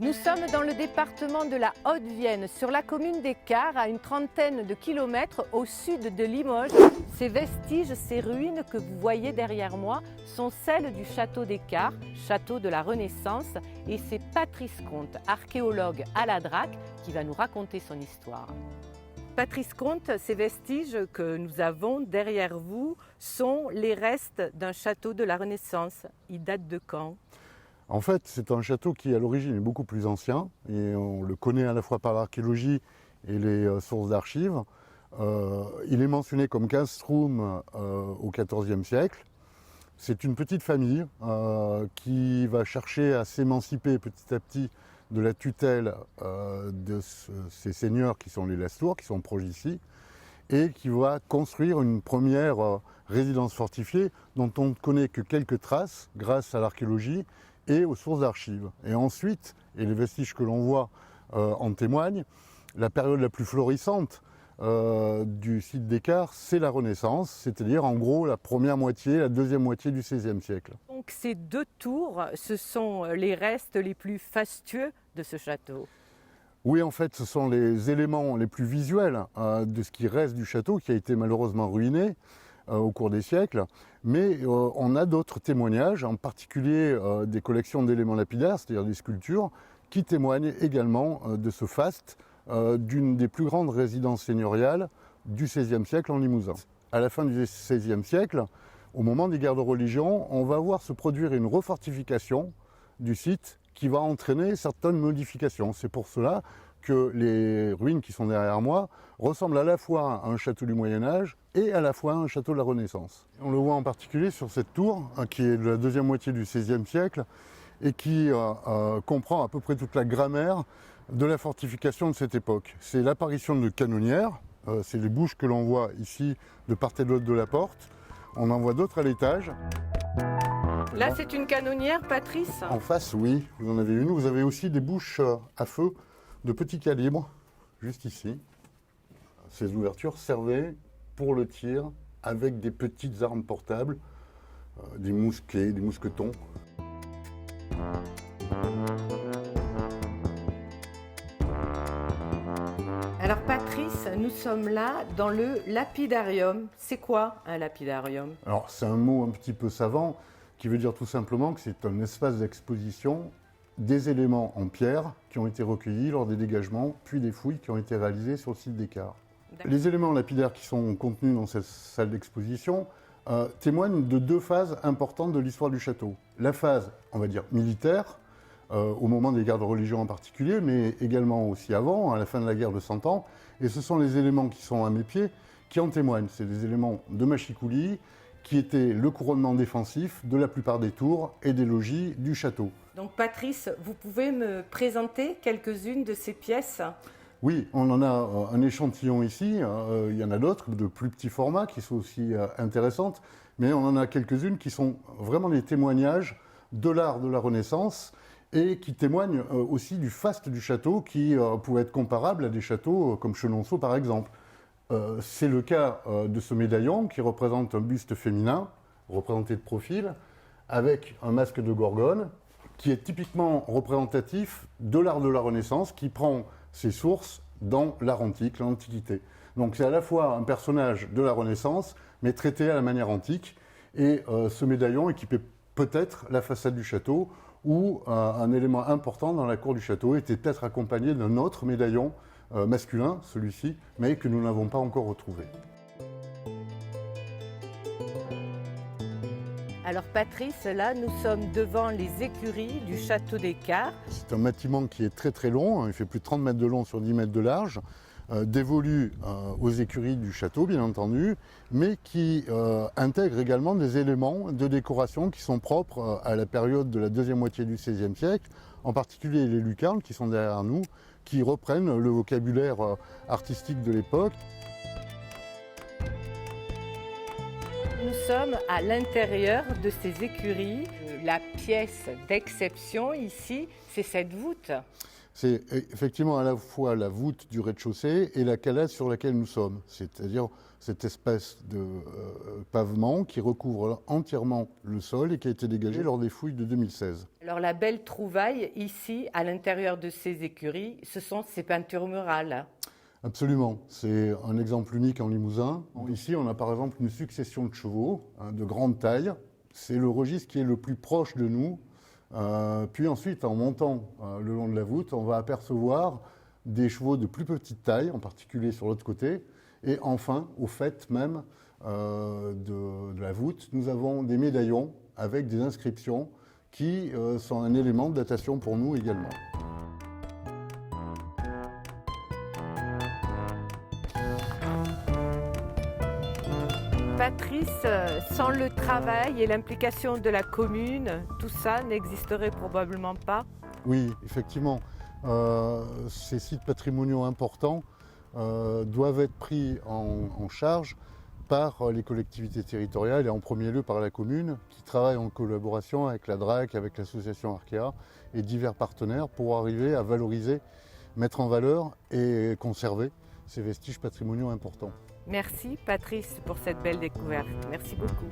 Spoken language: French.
Nous sommes dans le département de la Haute-Vienne, sur la commune d'Écart, à une trentaine de kilomètres au sud de Limoges. Ces vestiges, ces ruines que vous voyez derrière moi sont celles du château d'Écart, château de la Renaissance, et c'est Patrice Comte, archéologue à la DRAC, qui va nous raconter son histoire. Patrice Comte, ces vestiges que nous avons derrière vous sont les restes d'un château de la Renaissance. Ils datent de quand ? En fait, c'est un château qui, à l'origine, est beaucoup plus ancien, et on le connaît à la fois par l'archéologie et les sources d'archives. Il est mentionné comme Castrum au XIVe siècle. C'est une petite famille qui va chercher à s'émanciper petit à petit de la tutelle de ces seigneurs qui sont les Lestours, qui sont proches d'ici, et qui va construire une première résidence fortifiée dont on ne connaît que quelques traces grâce à l'archéologie et aux sources d'archives. Et ensuite, et les vestiges que l'on voit en témoignent, la période la plus florissante du site d'Écart, c'est la Renaissance, c'est-à-dire en gros la première moitié, la deuxième moitié du XVIe siècle. Donc ces deux tours, ce sont les restes les plus fastueux de ce château. Oui, en fait, ce sont les éléments les plus visuels de ce qui reste du château, qui a été malheureusement ruiné au cours des siècles, mais on a d'autres témoignages, en particulier des collections d'éléments lapidaires, c'est-à-dire des sculptures, qui témoignent également de ce faste d'une des plus grandes résidences seigneuriales du XVIe siècle en Limousin. À la fin du XVIe siècle, au moment des guerres de religion, on va voir se produire une refortification du site qui va entraîner certaines modifications. C'est pour cela que les ruines qui sont derrière moi ressemblent à la fois à un château du Moyen-Âge et à la fois à un château de la Renaissance. On le voit en particulier sur cette tour, qui est de la deuxième moitié du XVIe siècle et qui comprend à peu près toute la grammaire de la fortification de cette époque. C'est l'apparition de canonnières, c'est les bouches que l'on voit ici de part et d'autre de la porte. On en voit d'autres à l'étage. Là, c'est une canonnière, Patrice ? En face, oui, vous en avez une. Vous avez aussi des bouches à feu de petit calibre, juste ici. Ces ouvertures servaient pour le tir avec des petites armes portables, des mousquets, des mousquetons. Alors Patrice, nous sommes là dans le lapidarium. C'est quoi un lapidarium ? Alors c'est un mot un petit peu savant qui veut dire tout simplement que c'est un espace d'exposition des éléments en pierre qui ont été recueillis lors des dégagements, puis des fouilles qui ont été réalisées sur le site d'Écart. Les éléments lapidaires qui sont contenus dans cette salle d'exposition témoignent de deux phases importantes de l'histoire du château. La phase, on va dire, militaire, au moment des guerres de religion en particulier, mais également aussi avant, à la fin de la guerre de 100 ans. Et ce sont les éléments qui sont à mes pieds qui en témoignent. C'est des éléments de machicoulis qui étaient le couronnement défensif de la plupart des tours et des logis du château. Donc Patrice, vous pouvez me présenter quelques-unes de ces pièces ? Oui, on en a un échantillon ici, il y en a d'autres de plus petits formats qui sont aussi intéressantes, mais on en a quelques-unes qui sont vraiment des témoignages de l'art de la Renaissance et qui témoignent aussi du faste du château qui pouvait être comparable à des châteaux comme Chenonceau par exemple. C'est le cas de ce médaillon qui représente un buste féminin, représenté de profil, avec un masque de Gorgone, qui est typiquement représentatif de l'art de la Renaissance, qui prend ses sources dans l'art antique, l'Antiquité. Donc c'est à la fois un personnage de la Renaissance, mais traité à la manière antique, et ce médaillon équipait peut-être la façade du château, où un élément important dans la cour du château était peut-être accompagné d'un autre médaillon masculin, celui-ci, mais que nous n'avons pas encore retrouvé. Alors Patrice, là nous sommes devant les écuries du château d'Écart. C'est un bâtiment qui est très très long, il fait plus de 30 mètres de long sur 10 mètres de large, dévolu aux écuries du château bien entendu, mais qui intègre également des éléments de décoration qui sont propres à la période de la deuxième moitié du XVIe siècle, en particulier les lucarnes qui sont derrière nous, qui reprennent le vocabulaire artistique de l'époque. Nous sommes à l'intérieur de ces écuries. La pièce d'exception ici, c'est cette voûte. C'est effectivement à la fois la voûte du rez-de-chaussée et la calaise sur laquelle nous sommes, c'est-à-dire cette espèce de pavement qui recouvre entièrement le sol et qui a été dégagé lors des fouilles de 2016. Alors la belle trouvaille ici, à l'intérieur de ces écuries, ce sont ces peintures murales. Absolument, c'est un exemple unique en Limousin. Ici, on a par exemple une succession de chevaux de grande taille. C'est le registre qui est le plus proche de nous. Puis ensuite, en montant le long de la voûte, on va apercevoir des chevaux de plus petite taille, en particulier sur l'autre côté. Et enfin, au fait même de la voûte, nous avons des médaillons avec des inscriptions qui sont un élément de datation pour nous également. Patrice, sans le travail et l'implication de la commune, tout ça n'existerait probablement pas. Oui, effectivement, ces sites patrimoniaux importants doivent être pris en charge par les collectivités territoriales et en premier lieu par la commune qui travaille en collaboration avec la DRAC, avec l'association Arkea et divers partenaires pour arriver à valoriser, mettre en valeur et conserver ces vestiges patrimoniaux importants. Merci Patrice pour cette belle découverte. Merci beaucoup.